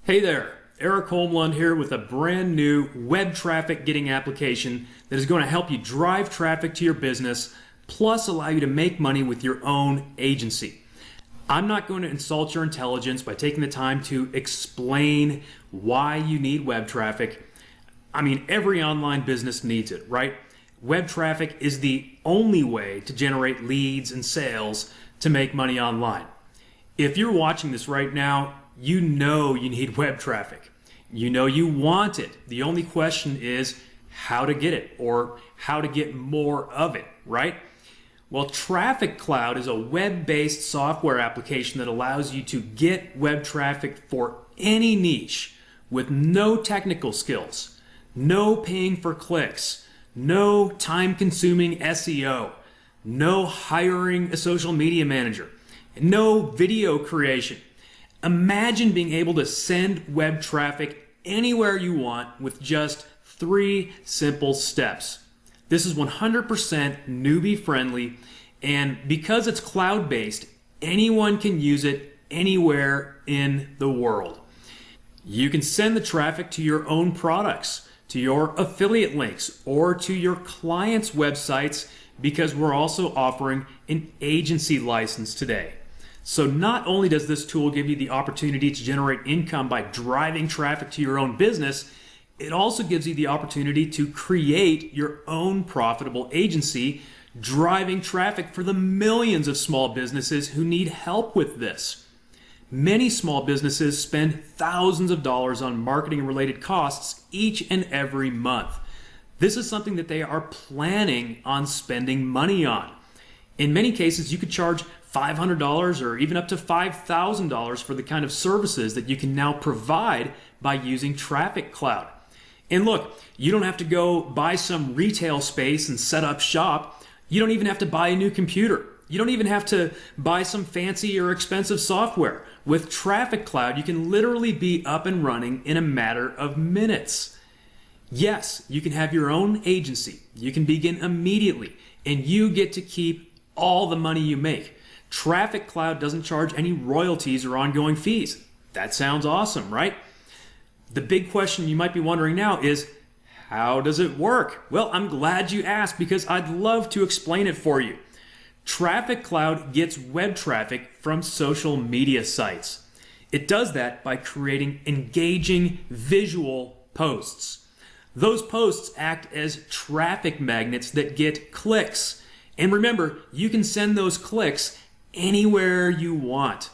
Hey there, Eric Holmlund here with a brand new web traffic getting application that is going to help you drive traffic to your business, plus allow you to make money with your own agency. I'm not going to insult your intelligence by taking the time to explain why you need web traffic. I mean, every online business needs it, right? Web traffic is the only way to generate leads and sales to make money online. If you're watching this right now, you know you need web traffic. You know you want it. The only question is how to get it or how to get more of it, right? Well, Traffic Cloud is a web-based software application that allows you to get web traffic for any niche with no technical skills, no paying for clicks, no time-consuming SEO, no hiring a social media manager, no video creation. Imagine being able to send web traffic anywhere you want with just 3 simple steps. This is 100% newbie friendly, and because it's cloud-based, anyone can use it anywhere in the world. You can send the traffic to your own products, to your affiliate links, or to your clients' websites, because we're also offering an agency license today. So not only does this tool give you the opportunity to generate income by driving traffic to your own business, it also gives you the opportunity to create your own profitable agency, driving traffic for the millions of small businesses who need help with this. Many small businesses spend thousands of dollars on marketing related costs each and every month. This is something that they are planning on spending money on. In many cases, you could charge $500 or even up to $5,000 for the kind of services that you can now provide by using Traffic Cloud. And look, you don't have to go buy some retail space and set up shop. You don't even have to buy a new computer. You don't even have to buy some fancy or expensive software. With Traffic Cloud, you can literally be up and running in a matter of minutes. Yes, you can have your own agency. You can begin immediately, and you get to keep all the money you make. Traffic Cloud doesn't charge any royalties or ongoing fees. That sounds awesome, right? The big question you might be wondering now is, how does it work? Well, I'm glad you asked because I'd love to explain it for you. Traffic Cloud gets web traffic from social media sites. It does that by creating engaging visual posts. Those posts act as traffic magnets that get clicks. And remember, you can send those clicks anywhere you want.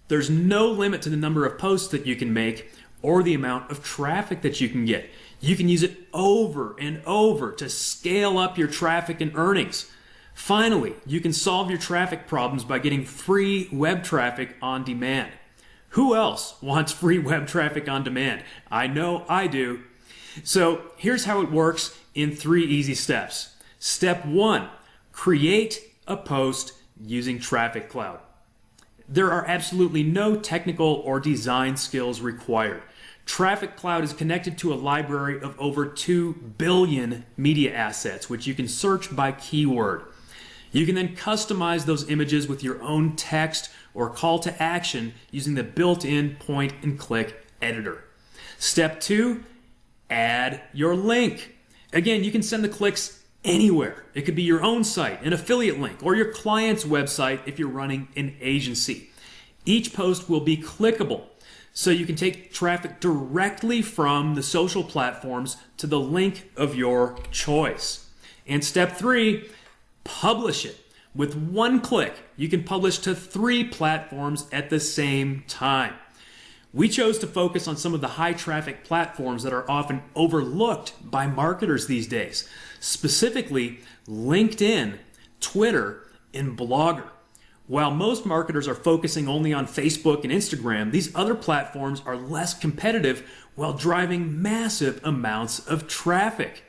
There's no limit to the number of posts that you can make or the amount of traffic that you can get. You can use it over and over to scale up your traffic and earnings. Finally, you can solve your traffic problems by getting free web traffic on demand. Who else wants free web traffic on demand? I know I do. So here's how it works in 3 easy steps. Step 1, create a post using Traffic Cloud. There are absolutely no technical or design skills required. Traffic Cloud is connected to a library of over 2 billion media assets, which you can search by keyword. You can then customize those images with your own text or call to action using the built-in point-and-click editor. Step 2, add your link. Again, you can send the clicks anywhere. It could be your own site, an affiliate link, or your client's website if you're running an agency. Each post will be clickable, so you can take traffic directly from the social platforms to the link of your choice. And step 3, publish it. With 1 click, you can publish to 3 platforms at the same time. We chose to focus on some of the high traffic platforms that are often overlooked by marketers these days, specifically LinkedIn, Twitter, and Blogger. While most marketers are focusing only on Facebook and Instagram, these other platforms are less competitive while driving massive amounts of traffic.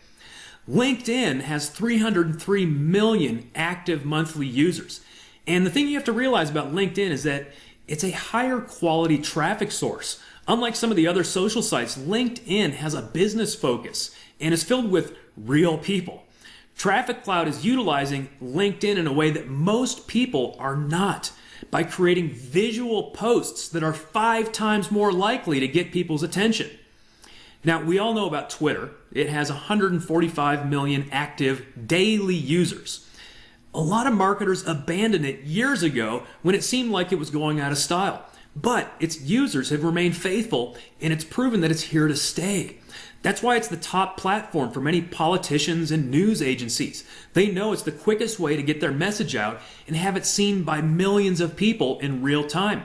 LinkedIn has 303 million active monthly users. And the thing you have to realize about LinkedIn is that it's a higher quality traffic source. Unlike some of the other social sites, LinkedIn has a business focus and is filled with real people. Traffic Cloud is utilizing LinkedIn in a way that most people are not. by creating visual posts that are 5 times more likely to get people's attention. Now, we all know about Twitter. It has 145 million active daily users. A lot of marketers abandoned it years ago when it seemed like it was going out of style. But its users have remained faithful, and it's proven that it's here to stay. That's why it's the top platform for many politicians and news agencies. They know it's the quickest way to get their message out and have it seen by millions of people in real time.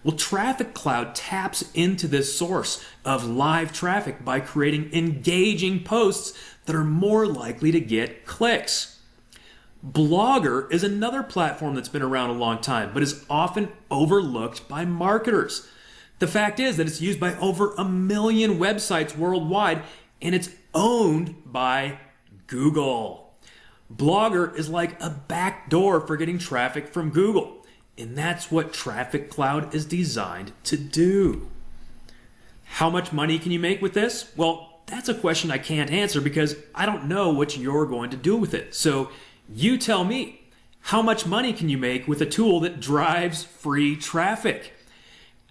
Well, Traffic Cloud taps into this source of live traffic by creating engaging posts that are more likely to get clicks. Blogger is another platform that's been around a long time, but is often overlooked by marketers. The fact is that it's used by over 1 million websites worldwide, and it's owned by Google. Blogger is like a backdoor for getting traffic from Google, and that's what Traffic Cloud is designed to do. How much money can you make with this? Well, that's a question I can't answer because I don't know what you're going to do with it. So you tell me, how much money can you make with a tool that drives free traffic?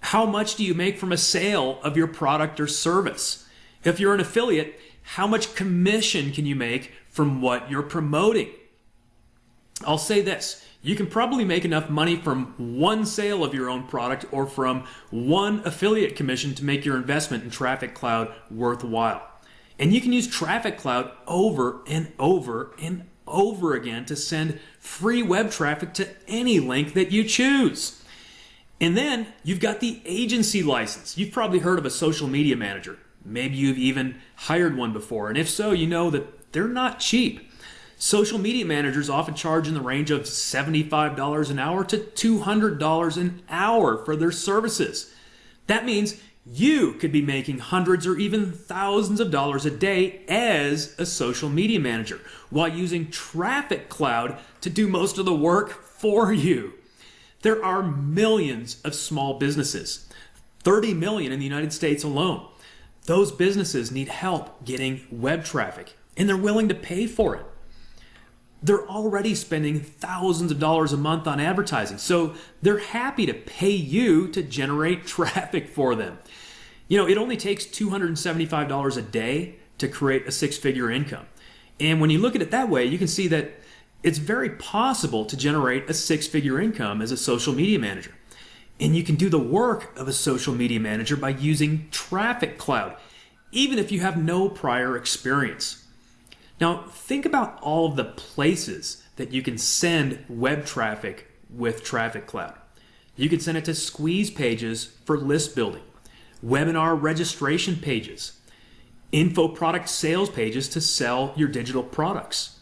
How much do you make from a sale of your product or service? If you're an affiliate, how much commission can you make from what you're promoting? I'll say this, you can probably make enough money from one sale of your own product or from one affiliate commission to make your investment in Traffic Cloud worthwhile. And you can use Traffic Cloud over and over and over again to send free web traffic to any link that you choose. And then you've got the agency license. You've probably heard of a social media manager. Maybe you've even hired one before. And if so, you know that they're not cheap. Social media managers often charge in the range of $75 an hour to $200 an hour for their services. That means you could be making hundreds or even thousands of dollars a day as a social media manager while using Traffic Cloud to do most of the work for you. There are millions of small businesses, 30 million in the United States alone. Those businesses need help getting web traffic, and they're willing to pay for it. They're already spending thousands of dollars a month on advertising, so they're happy to pay you to generate traffic for them. You know, it only takes $275 a day to create a 6-figure income. And when you look at it that way, you can see that it's very possible to generate a 6-figure income as a social media manager. And you can do the work of a social media manager by using Traffic Cloud, even if you have no prior experience. Now, think about all of the places that you can send web traffic with Traffic Cloud. You can send it to squeeze pages for list building, webinar registration pages, info product sales pages to sell your digital products,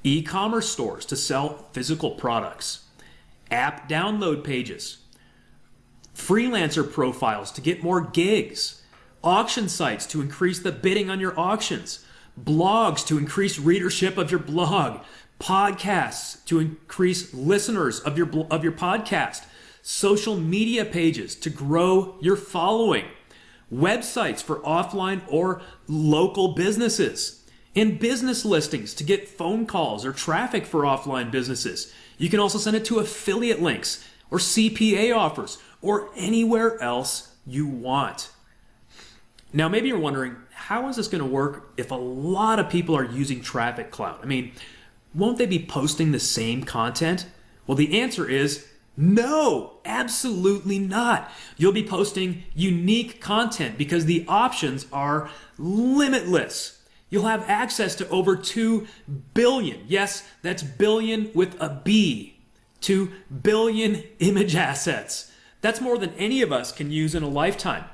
e-commerce stores to sell physical products, app download pages, freelancer profiles to get more gigs, auction sites to increase the bidding on your auctions, blogs to increase readership of your blog, podcasts to increase listeners of your podcast, social media pages to grow your following, websites for offline or local businesses, and business listings to get phone calls or traffic for offline businesses. You can also send it to affiliate links or CPA offers or anywhere else you want. Now, maybe you're wondering, how is this going to work if a lot of people are using Traffic Cloud? I mean, won't they be posting the same content? Well, the answer is no, absolutely not. You'll be posting unique content because the options are limitless. You'll have access to over 2 billion, yes, that's billion with a B, 2 billion image assets. That's more than any of us can use in a lifetime.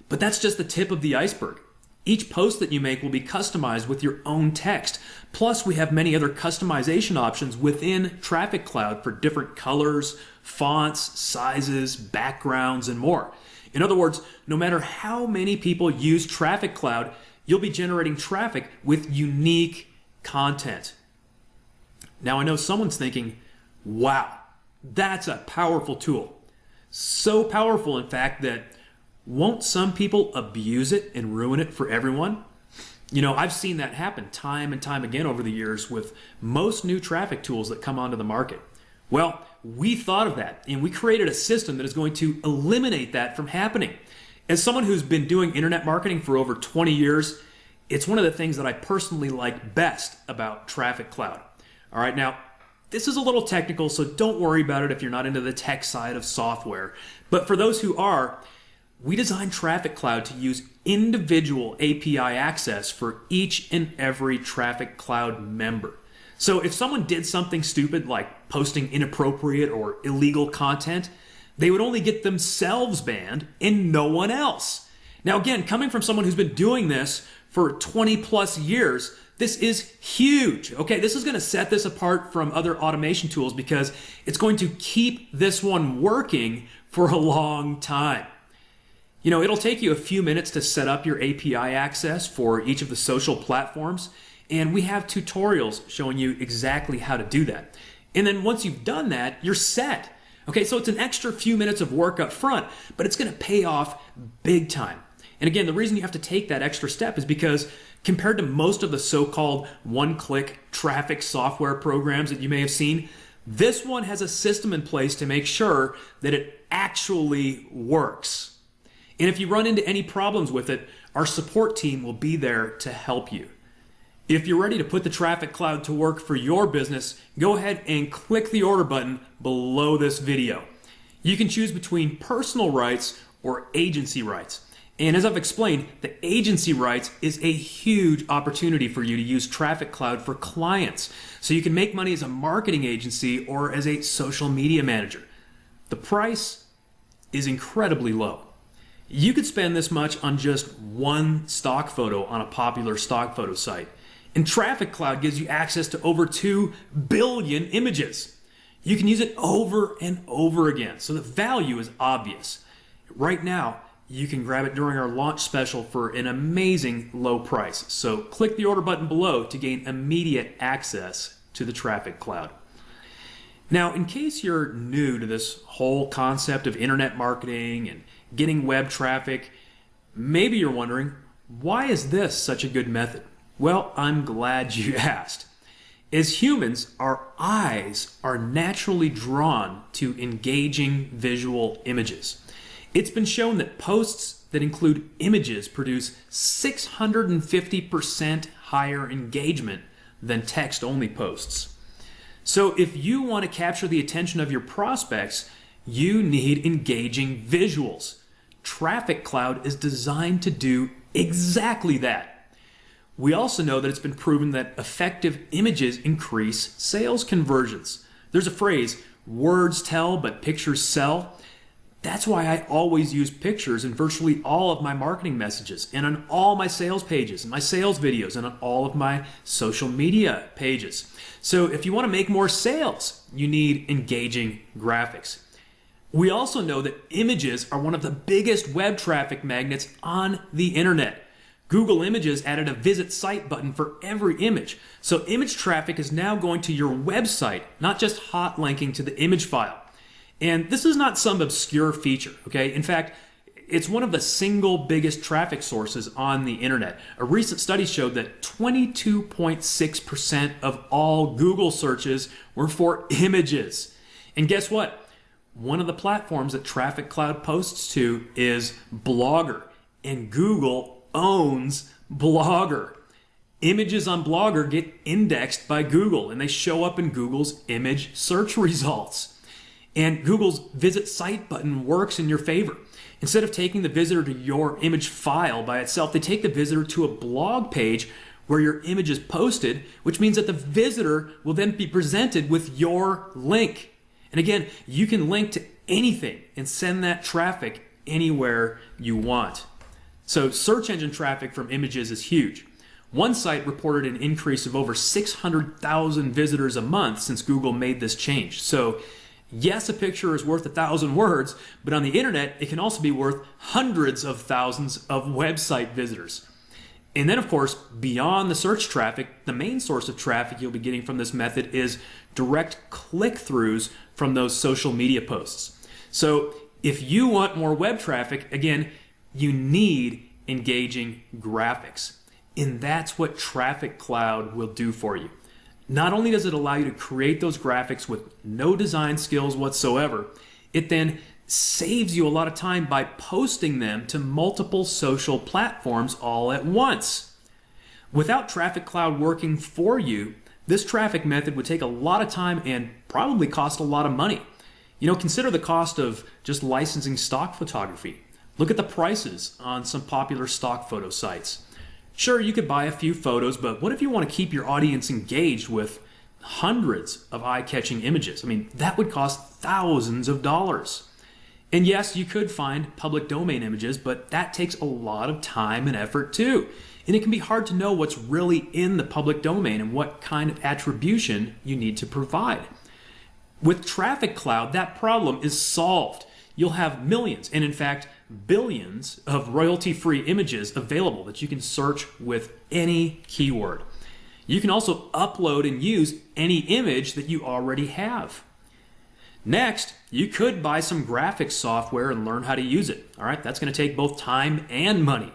But that's just the tip of the iceberg. Each post that you make will be customized with your own text. Plus, we have many other customization options within Traffic Cloud for different colors, fonts, sizes, backgrounds, and more. In other words, no matter how many people use Traffic Cloud, you'll be generating traffic with unique content. Now, I know someone's thinking, wow, that's a powerful tool. So powerful, in fact, that won't some people abuse it and ruin it for everyone? You know, I've seen that happen time and time again over the years with most new traffic tools that come onto the market. Well, we thought of that and we created a system that is going to eliminate that from happening. As someone who's been doing internet marketing for over 20 years, it's one of the things that I personally like best about Traffic Cloud. All right, now, this is a little technical, so don't worry about it if you're not into the tech side of software. But for those who are, we designed Traffic Cloud to use individual API access for each and every Traffic Cloud member. So if someone did something stupid like posting inappropriate or illegal content, they would only get themselves banned and no one else. Now again, coming from someone who's been doing this for 20 plus years, this is huge. Okay, this is going to set this apart from other automation tools because it's going to keep this one working for a long time. You know, it'll take you a few minutes to set up your API access for each of the social platforms, and we have tutorials showing you exactly how to do that. And then once you've done that, you're set. Okay, so it's an extra few minutes of work up front, but it's going to pay off big time. And again, the reason you have to take that extra step is because compared to most of the so-called one-click traffic software programs that you may have seen, this one has a system in place to make sure that it actually works. And if you run into any problems with it, our support team will be there to help you. If you're ready to put the Traffic Cloud to work for your business, go ahead and click the order button below this video. You can choose between personal rights or agency rights. And as I've explained, the agency rights is a huge opportunity for you to use Traffic Cloud for clients. So you can make money as a marketing agency or as a social media manager. The price is incredibly low. You could spend this much on just one stock photo on a popular stock photo site. And Traffic Cloud gives you access to over 2 billion images. You can use it over and over again, so the value is obvious. Right now, you can grab it during our launch special for an amazing low price. So click the order button below to gain immediate access to the Traffic Cloud. Now, in case you're new to this whole concept of internet marketing and getting web traffic, maybe you're wondering, why is this such a good method? Well, I'm glad you asked. As humans, our eyes are naturally drawn to engaging visual images. It's been shown that posts that include images produce 650% higher engagement than text-only posts. So if you want to capture the attention of your prospects, you need engaging visuals. Traffic Cloud is designed to do exactly that. We also know that it's been proven that effective images increase sales conversions. There's a phrase, words tell but pictures sell. That's why I always use pictures in virtually all of my marketing messages and on all my sales pages and my sales videos and on all of my social media pages. So if you want to make more sales, you need engaging graphics. We also know that images are one of the biggest web traffic magnets on the internet. Google Images added a visit site button for every image. So image traffic is now going to your website, not just hot linking to the image file. And this is not some obscure feature, okay? In fact, it's one of the single biggest traffic sources on the internet. A recent study showed that 22.6% of all Google searches were for images. And guess what? One of the platforms that Traffic Cloud posts to is Blogger, and Google owns Blogger. Images on Blogger get indexed by Google, and they show up in Google's image search results. And Google's visit site button works in your favor. Instead of taking the visitor to your image file by itself, they take the visitor to a blog page where your image is posted, which means that the visitor will then be presented with your link. And again, you can link to anything and send that traffic anywhere you want. So search engine traffic from images is huge. One site reported an increase of over 600,000 visitors a month since Google made this change. So yes, a picture is worth 1,000 words, but on the internet, it can also be worth hundreds of thousands of website visitors. And then, of course, beyond the search traffic, the main source of traffic you'll be getting from this method is direct click-throughs from those social media posts. So if you want more web traffic, again, you need engaging graphics. And that's what Traffic Cloud will do for you. Not only does it allow you to create those graphics with no design skills whatsoever, it then saves you a lot of time by posting them to multiple social platforms all at once. Without Traffic Cloud working for you, this traffic method would take a lot of time and probably cost a lot of money. Consider the cost of just licensing stock photography. Look at the prices on some popular stock photo sites. Sure, you could buy a few photos, but what if you want to keep your audience engaged with hundreds of eye-catching images? That would cost thousands of dollars. And yes, you could find public domain images, but that takes a lot of time and effort too. And it can be hard to know what's really in the public domain and what kind of attribution you need to provide. With Traffic Cloud, that problem is solved. You'll have millions, and in fact, billions of royalty-free images available that you can search with any keyword. You can also upload and use any image that you already have. Next, you could buy some graphics software and learn how to use it. All right, that's going to take both time and money.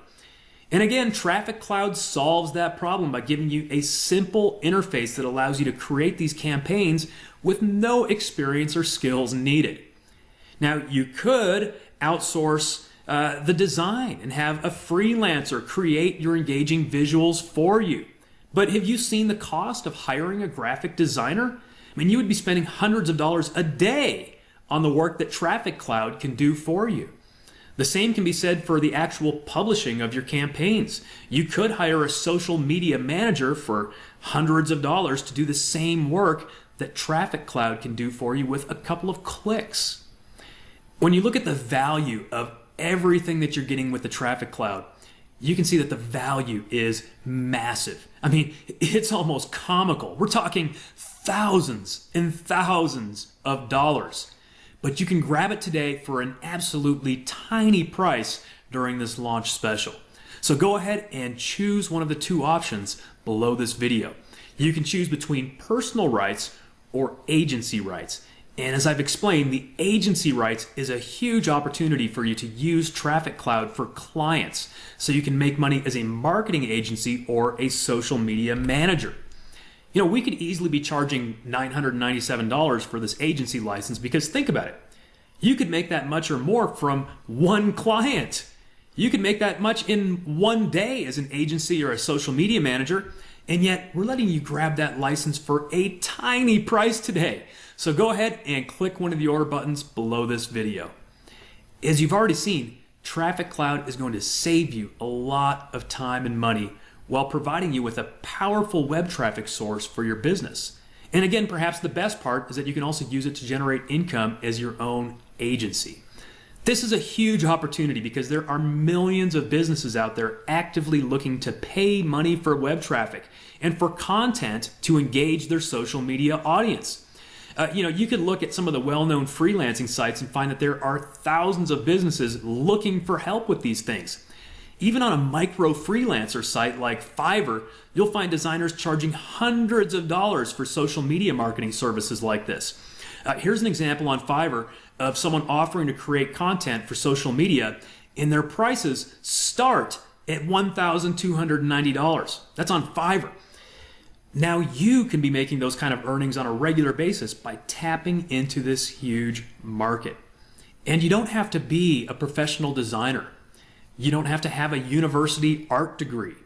And again, Traffic Cloud solves that problem by giving you a simple interface that allows you to create these campaigns with no experience or skills needed. Now, you could outsource the design and have a freelancer create your engaging visuals for you. But have you seen the cost of hiring a graphic designer? You would be spending hundreds of dollars a day on the work that Traffic Cloud can do for you. The same can be said for the actual publishing of your campaigns. You could hire a social media manager for hundreds of dollars to do the same work that Traffic Cloud can do for you with a couple of clicks. When you look at the value of everything that you're getting with the Traffic Cloud, you can see that the value is massive. It's almost comical. We're talking thousands and thousands of dollars. But you can grab it today for an absolutely tiny price during this launch special. So go ahead and choose one of the two options below this video. You can choose between personal rights or agency rights. And as I've explained, the agency rights is a huge opportunity for you to use Traffic Cloud for clients, so you can make money as a marketing agency or a social media manager. We could easily be charging $997 for this agency license because think about it. You could make that much or more from one client. You could make that much in one day as an agency or a social media manager, and yet we're letting you grab that license for a tiny price today. So go ahead and click one of the order buttons below this video. As you've already seen, Traffic Cloud is going to save you a lot of time and money while providing you with a powerful web traffic source for your business. And again, perhaps the best part is that you can also use it to generate income as your own agency. This is a huge opportunity because there are millions of businesses out there actively looking to pay money for web traffic and for content to engage their social media audience. You could look at some of the well-known freelancing sites and find that there are thousands of businesses looking for help with these things. Even on a micro freelancer site like Fiverr, you'll find designers charging hundreds of dollars for social media marketing services like this. Here's an example on Fiverr of someone offering to create content for social media, and their prices start at $1,290. That's on Fiverr. Now you can be making those kind of earnings on a regular basis by tapping into this huge market. And you don't have to be a professional designer. You don't have to have a university art degree.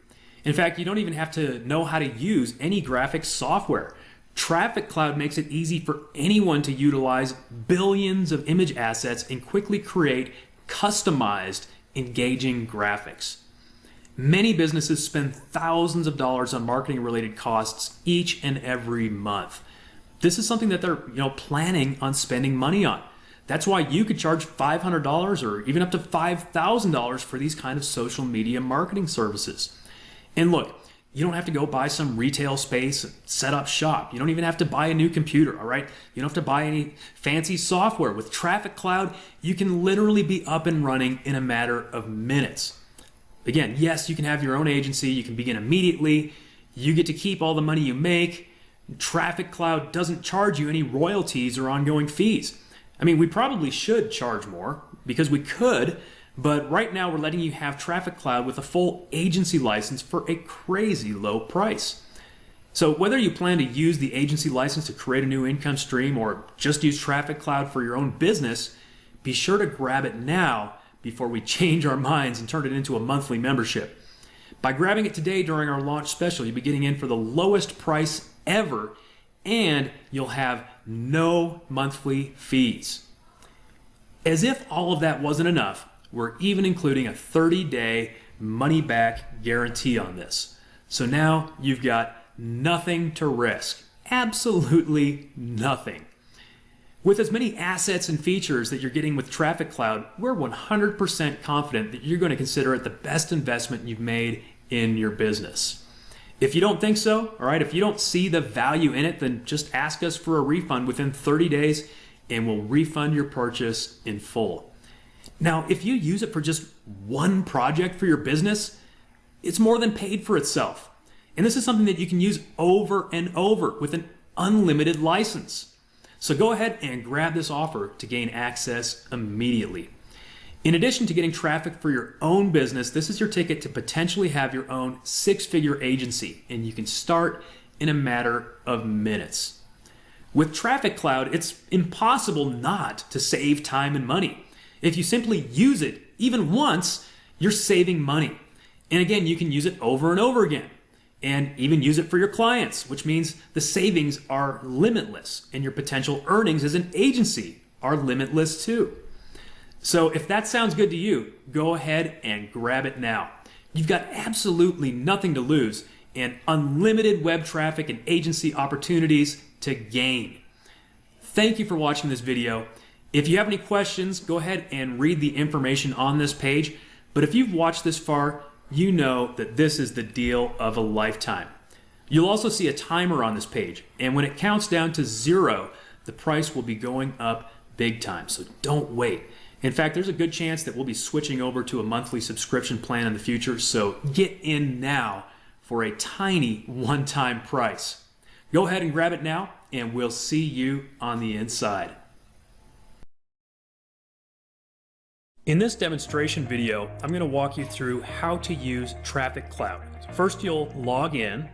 In fact, you don't even have to know how to use any graphics software. Traffic Cloud makes it easy for anyone to utilize billions of image assets and quickly create customized, engaging graphics. Many businesses spend thousands of dollars on marketing-related costs each and every month. This is something that they're planning on spending money on. That's why you could charge $500 or even up to $5,000 for these kind of social media marketing services. And look, you don't have to go buy some retail space and set up shop. You don't even have to buy a new computer, all right? You don't have to buy any fancy software. With Traffic Cloud, you can literally be up and running in a matter of minutes. Again, yes, you can have your own agency. You can begin immediately. You get to keep all the money you make. Traffic Cloud doesn't charge you any royalties or ongoing fees. We probably should charge more because we could, but right now we're letting you have Traffic Cloud with a full agency license for a crazy low price. So whether you plan to use the agency license to create a new income stream or just use Traffic Cloud for your own business, be sure to grab it now before we change our minds and turn it into a monthly membership. By grabbing it today during our launch special, you'll be getting in for the lowest price ever, and you'll have no monthly fees. As if all of that wasn't enough, we're even including a 30-day money-back guarantee on this. So now you've got nothing to risk. Absolutely nothing. With as many assets and features that you're getting with Traffic Cloud, we're 100% confident that you're going to consider it the best investment you've made in your business. If you don't think so, all right, if you don't see the value in it, then just ask us for a refund within 30 days and we'll refund your purchase in full. Now, if you use it for just one project for your business, it's more than paid for itself. And this is something that you can use over and over with an unlimited license. So go ahead and grab this offer to gain access immediately. In addition to getting traffic for your own business, this is your ticket to potentially have your own six-figure agency, and you can start in a matter of minutes. With Traffic Cloud, it's impossible not to save time and money. If you simply use it even once, you're saving money. And again, you can use it over and over again. And even use it for your clients, which means the savings are limitless and your potential earnings as an agency are limitless too. So if that sounds good to you, go ahead and grab it now. You've got absolutely nothing to lose and unlimited web traffic and agency opportunities to gain. Thank you for watching this video. If you have any questions, go ahead and read the information on this page. But if you've watched this far, you know that this is the deal of a lifetime. You'll also see a timer on this page, and when it counts down to 0, the price will be going up big time, so don't wait. In fact, there's a good chance that we'll be switching over to a monthly subscription plan in the future, so get in now for a tiny one-time price. Go ahead and grab it now, and we'll see you on the inside. In this demonstration video, I'm going to walk you through how to use Traffic Cloud. First, you'll log in,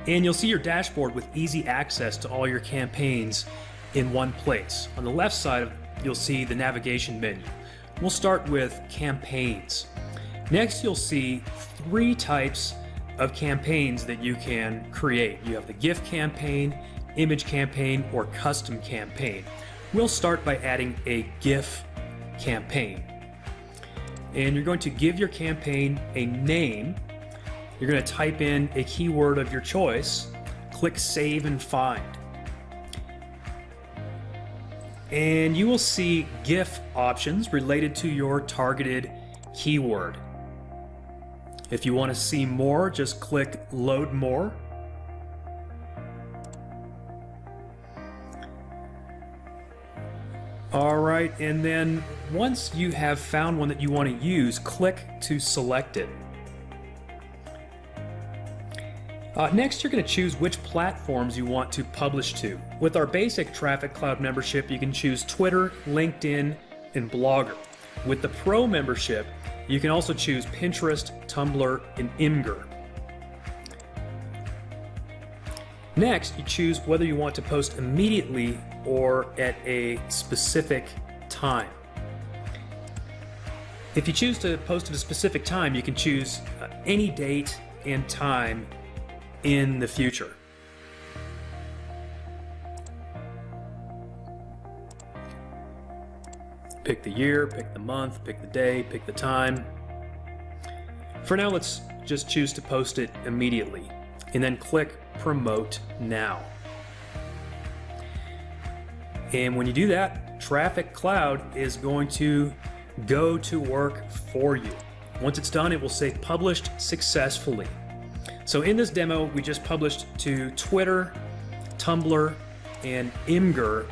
and you'll see your dashboard with easy access to all your campaigns in one place. On the left side, you'll see the navigation menu. We'll start with campaigns. Next, you'll see 3 types of campaigns that you can create. You have the GIF campaign, image campaign, or custom campaign. We'll start by adding a GIF campaign. And you're going to give your campaign a name. You're going to type in a keyword of your choice, click Save and Find. And you will see GIF options related to your targeted keyword. If you want to see more, just click Load More. All right, and then once you have found one that you want to use, click to select it. Next, you're going to choose which platforms you want to publish to. With our basic Traffic Cloud membership, you can choose Twitter, LinkedIn, and Blogger. With the Pro membership, you can also choose Pinterest, Tumblr, and Imgur. Next, you choose whether you want to post immediately or at a specific time. If you choose to post at a specific time, you can choose any date and time in the future. Pick the year, pick the month, pick the day, pick the time. For now, let's just choose to post it immediately, and then click Promote Now. And when you do that, Traffic Cloud is going to go to work for you. Once it's done, it will say Published Successfully. So in this demo, we just published to Twitter, Tumblr, and Imgur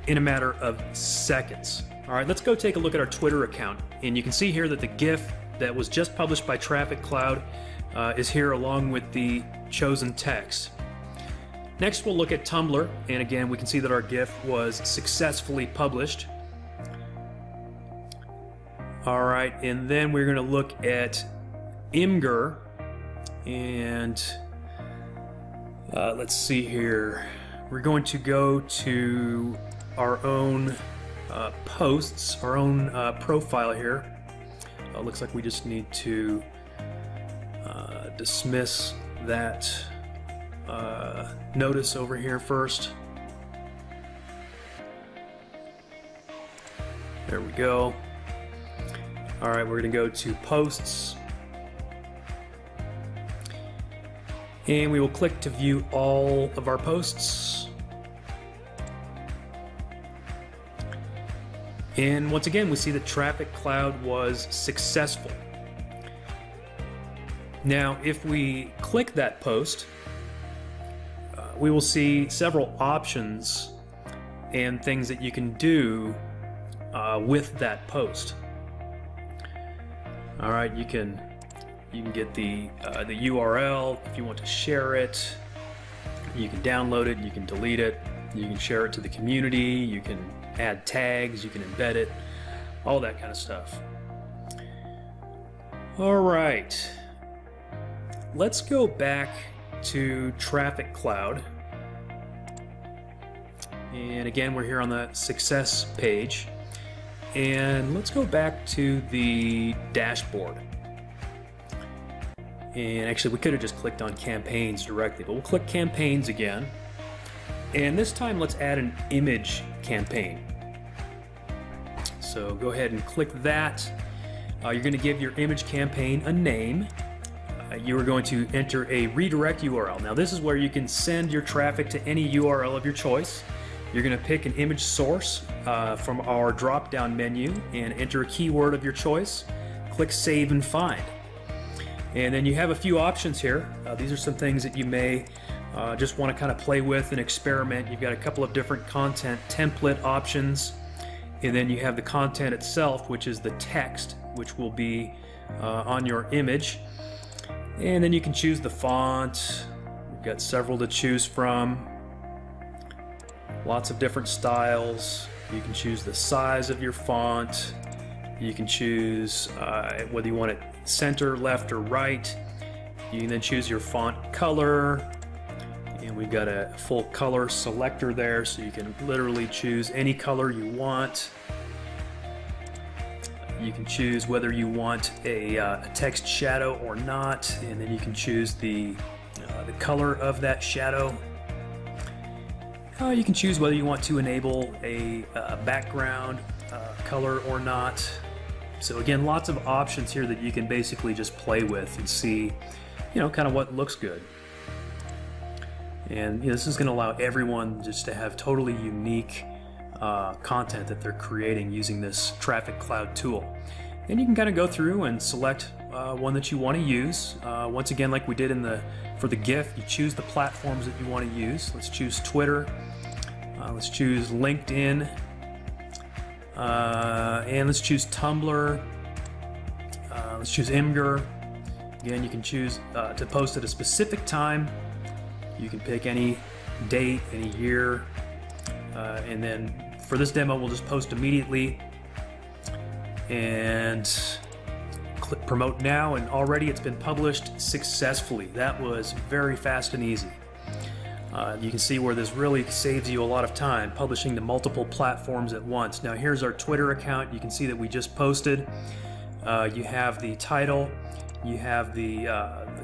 in a matter of seconds. All right, let's go take a look at our Twitter account. And you can see here that the GIF that was just published by Traffic Cloud is here along with the chosen text. Next, we'll look at Tumblr, and again, we can see that our GIF was successfully published. All right, and then we're going to look at Imgur, and Let's see here. We're going to go to our own posts, our own profile here. Looks like we just need to dismiss that notice over here first. There we go. All right, we're going to go to posts. And we will click to view all of our posts. And once again, we see the Traffic Cloud was successful. Now, if we click that post, we will see several options and things that you can do with that post. All right, you can get the URL if you want to share it. You can download it, you can delete it, you can share it to the community, you can add tags, you can embed it, all that kind of stuff. All right, let's go back to Traffic Cloud. And again, we're here on the success page. And let's go back to the dashboard. And actually, we could have just clicked on campaigns directly, but we'll click campaigns again. And this time, let's add an image campaign. So go ahead and click that. You're going to give your image campaign a name. You are going to enter a redirect URL. Now, this is where you can send your traffic to any URL of your choice. You're going to pick an image source from our drop-down menu and enter a keyword of your choice. Click Save and Find. And then you have a few options here. These are some things that you may just want to kind of play with and experiment. You've got a couple of different content template options. And then you have the content itself, which is the text, which will be on your image. And then you can choose the font. We've got several to choose from. Lots of different styles. You can choose the size of your font. You can choose whether you want it center, left, or right. You can then choose your font color. And we've got a full color selector there, so you can literally choose any color you want. You can choose whether you want a text shadow or not, and then you can choose the color of that shadow. You can choose whether you want to enable a background color or not. So again, lots of options here that you can basically just play with and see, kind of what looks good. And this is going to allow everyone just to have totally unique content that they're creating using this Traffic Cloud tool. And you can kind of go through and select one that you want to use. Once again, like we did for the GIF, you choose the platforms that you want to use. Let's choose Twitter. Let's choose LinkedIn. And let's choose Tumblr. Let's choose Imgur. Again, you can choose to post at a specific time. You can pick any date, any year, and then for this demo, we'll just post immediately and click Promote Now, and already it's been published successfully. That was very fast and easy. You can see where this really saves you a lot of time, publishing to multiple platforms at once. Now here's our Twitter account. You can see that we just posted. You have the title, you have the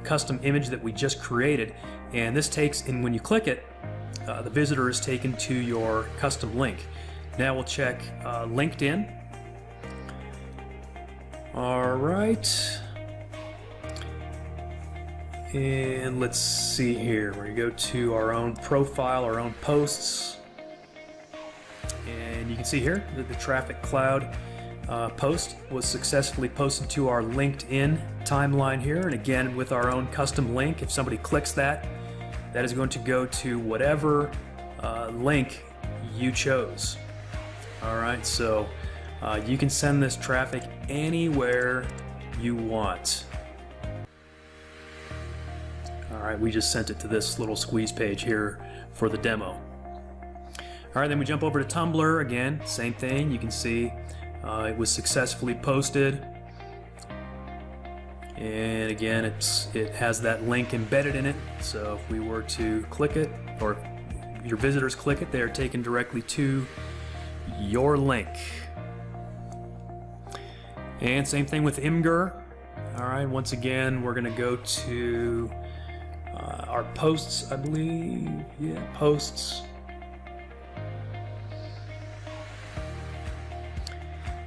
custom image that we just created, and this takes, and when you click it, the visitor is taken to your custom link. Now we'll check LinkedIn. All right. And let's see here. We're going to go to our own profile, our own posts. And you can see here that the Traffic Cloud post was successfully posted to our LinkedIn timeline here. And again, with our own custom link, if somebody clicks that, that is going to go to whatever link you chose. All right, so you can send this traffic anywhere you want. All right, we just sent it to this little squeeze page here for the demo. All right, then we jump over to Tumblr. Again, same thing. You can see it was successfully posted. And again, it has that link embedded in it. So if we were to click it, or your visitors click it, they are taken directly to your link. And same thing with Imgur. All right, once again, we're going to go to our posts, I believe. Yeah, posts.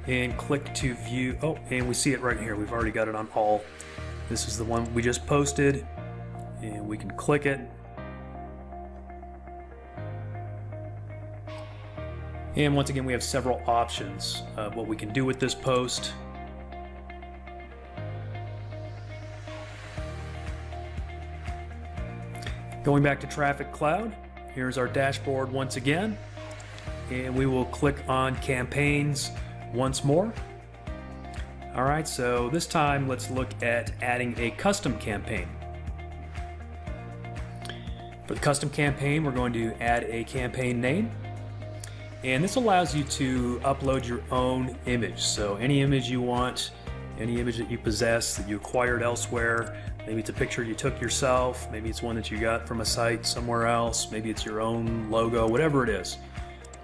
And click to view. Oh, and we see it right here. We've already got it on all. This is the one we just posted, and we can click it. And once again, we have several options of what we can do with this post. Going back to Traffic Cloud, here's our dashboard once again, and we will click on campaigns once more. All right, so this time let's look at adding a custom campaign. For the custom campaign, we're going to add a campaign name, and this allows you to upload your own image. So any image you want, any image that you possess that you acquired elsewhere. Maybe it's a picture you took yourself, maybe it's one that you got from a site somewhere else, maybe it's your own logo, whatever it is.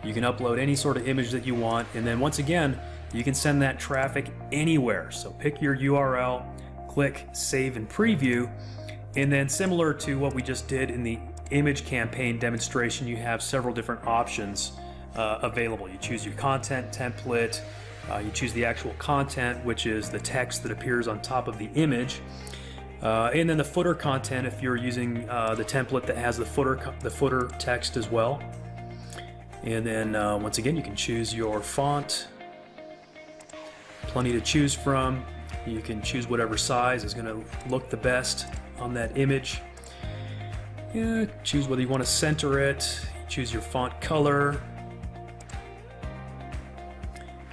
You can upload any sort of image that you want, and then once again, you can send that traffic anywhere. So pick your URL, click Save and Preview, and then similar to what we just did in the image campaign demonstration, you have several different options available. You choose your content template, you choose the actual content, which is the text that appears on top of the image. And then the footer content, if you're using the template that has the footer text as well. And then once again, you can choose your font. Plenty to choose from. You can choose whatever size is going to look the best on that image. Yeah, choose whether you want to center it. Choose your font color.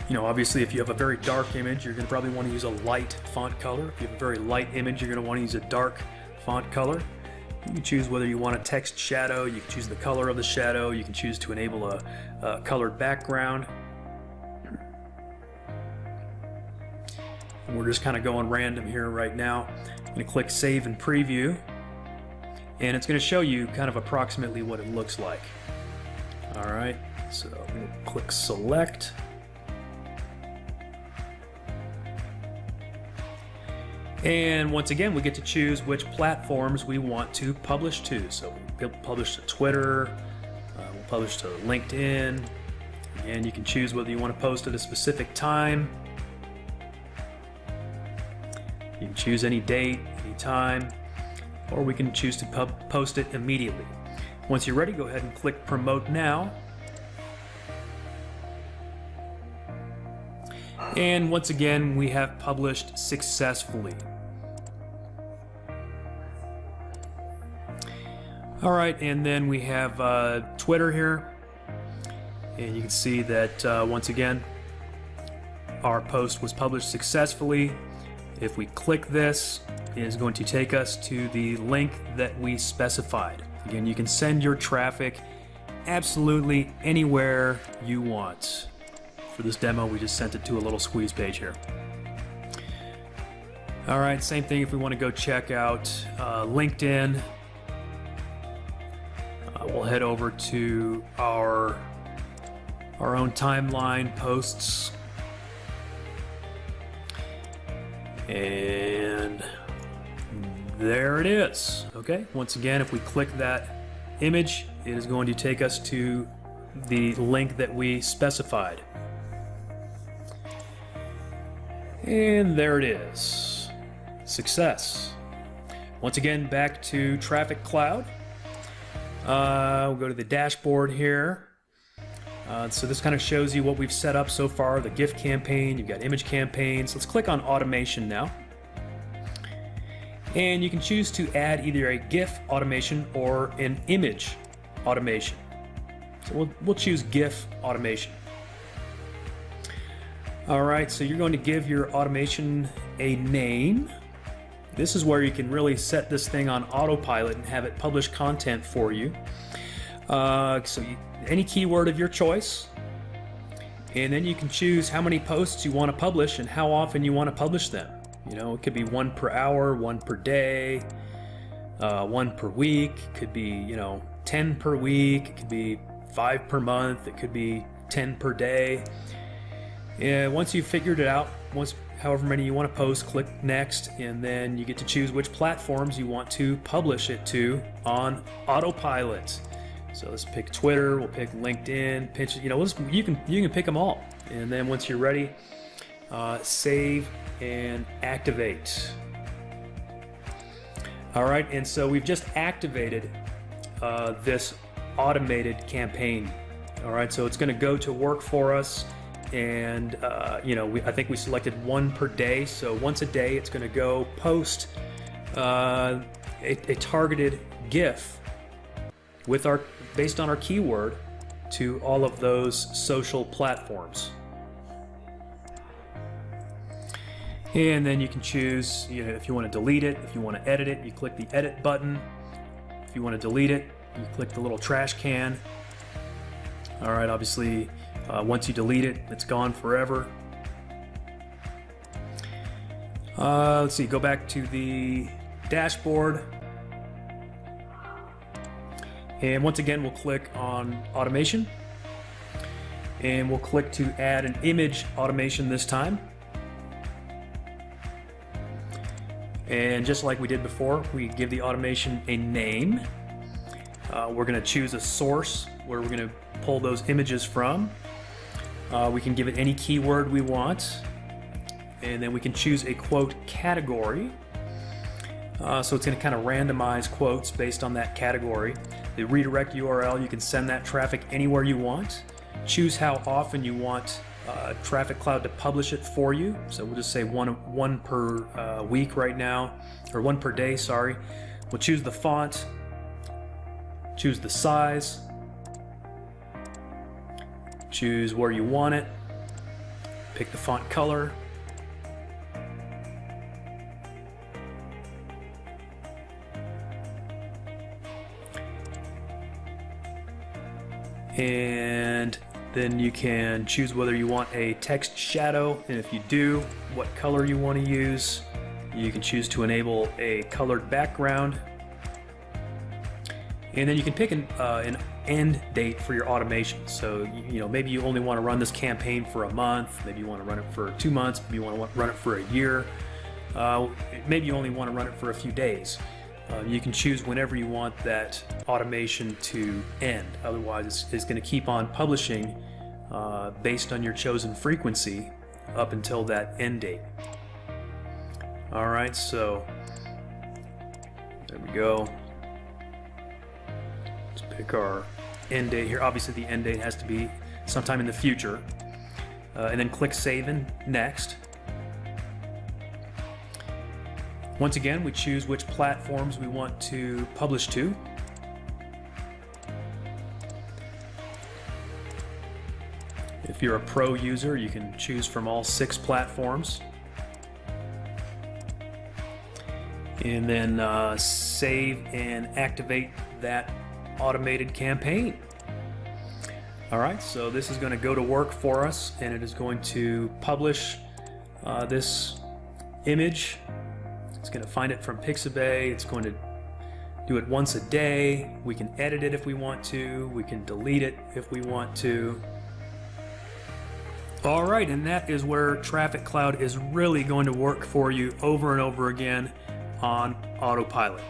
You know, obviously, if you have a very dark image, you're going to probably want to use a light font color. If you have a very light image, you're going to want to use a dark font color. You can choose whether you want a text shadow. You can choose the color of the shadow. You can choose to enable a colored background. And we're just kind of going random here right now. I'm going to click Save and Preview, and it's going to show you kind of approximately what it looks like. All right, so we'll click Select. And once again, we get to choose which platforms we want to publish to. So we'll publish to Twitter, we'll publish to LinkedIn, and you can choose whether you want to post at a specific time. You can choose any date, any time, or we can choose to post it immediately. Once you're ready, go ahead and click Promote Now. And once again, we have published successfully. All right, and then we have Twitter here. And you can see that once again, our post was published successfully. If we click this, it is going to take us to the link that we specified. Again, you can send your traffic absolutely anywhere you want. For this demo, we just sent it to a little squeeze page here. All right, same thing if we want to go check out LinkedIn. We'll head over to our own timeline posts. And there it is. Okay, once again, if we click that image, it is going to take us to the link that we specified. And there it is. Success. Once again, back to Traffic Cloud. We'll go to the dashboard here. So this kind of shows you what we've set up so far, the GIF campaign, you've got image campaigns. Let's click on automation now. And you can choose to add either a GIF automation or an image automation. So we'll choose GIF automation. All right, so you're going to give your automation a name. This is where you can really set this thing on autopilot and have it publish content for you. Any keyword of your choice, and then you can choose how many posts you want to publish and how often you want to publish them. You know, it could be 1 per hour, 1 per day, 1 per week. It could be, you know, 10 per week. It could be 5 per month. It could be 10 per day. And once you've figured it out, however many you want to post, click next, and then you get to choose which platforms you want to publish it to on autopilot. So let's pick Twitter, we'll pick LinkedIn, Pinterest, you know, you can pick them all. And then once you're ready, save and activate. All right, and so we've just activated this automated campaign. All right, so it's going to go to work for us. And you know, I think we selected 1 per day, so once a day it's going to go post a targeted GIF based on our keyword to all of those social platforms. And then you can choose, you know, if you want to delete it, if you want to edit it, you click the edit button. If you want to delete it, you click the little trash can. All right, obviously once you delete it, it's gone forever. Let's see, go back to the dashboard. And once again, we'll click on automation. And we'll click to add an image automation this time. And just like we did before, we give the automation a name. We're going to choose a source where we're going to pull those images from. We can give it any keyword we want, and then we can choose a quote category. So it's going to kind of randomize quotes based on that category. The redirect URL, you can send that traffic anywhere you want. Choose how often you want Traffic Cloud to publish it for you. So we'll just say one per week right now, or 1 per day, sorry. We'll choose the font, choose the size, choose where you want it, pick the font color, and then you can choose whether you want a text shadow, and if you do, what color you want to use. You can choose to enable a colored background, and then you can pick an end date for your automation. So you know, maybe you only want to run this campaign for a month, maybe you want to run it for 2 months, maybe you want to run it for a year, maybe you only want to run it for a few days. You can choose whenever you want that automation to end. Otherwise, it's going to keep on publishing based on your chosen frequency up until that end date. All right, so there we go. Let's pick our end date here. Obviously, the end date has to be sometime in the future. And then click Save and Next. Once again, we choose which platforms we want to publish to. If you're a pro user, you can choose from all 6 platforms. And then save and activate that automated campaign. All right, so this is going to go to work for us, and it is going to publish this image. It's going to find it from Pixabay. It's going to do it once a day. We can edit it if we want to. We can delete it if we want to. All right, and that is where Traffic Cloud is really going to work for you over and over again on autopilot.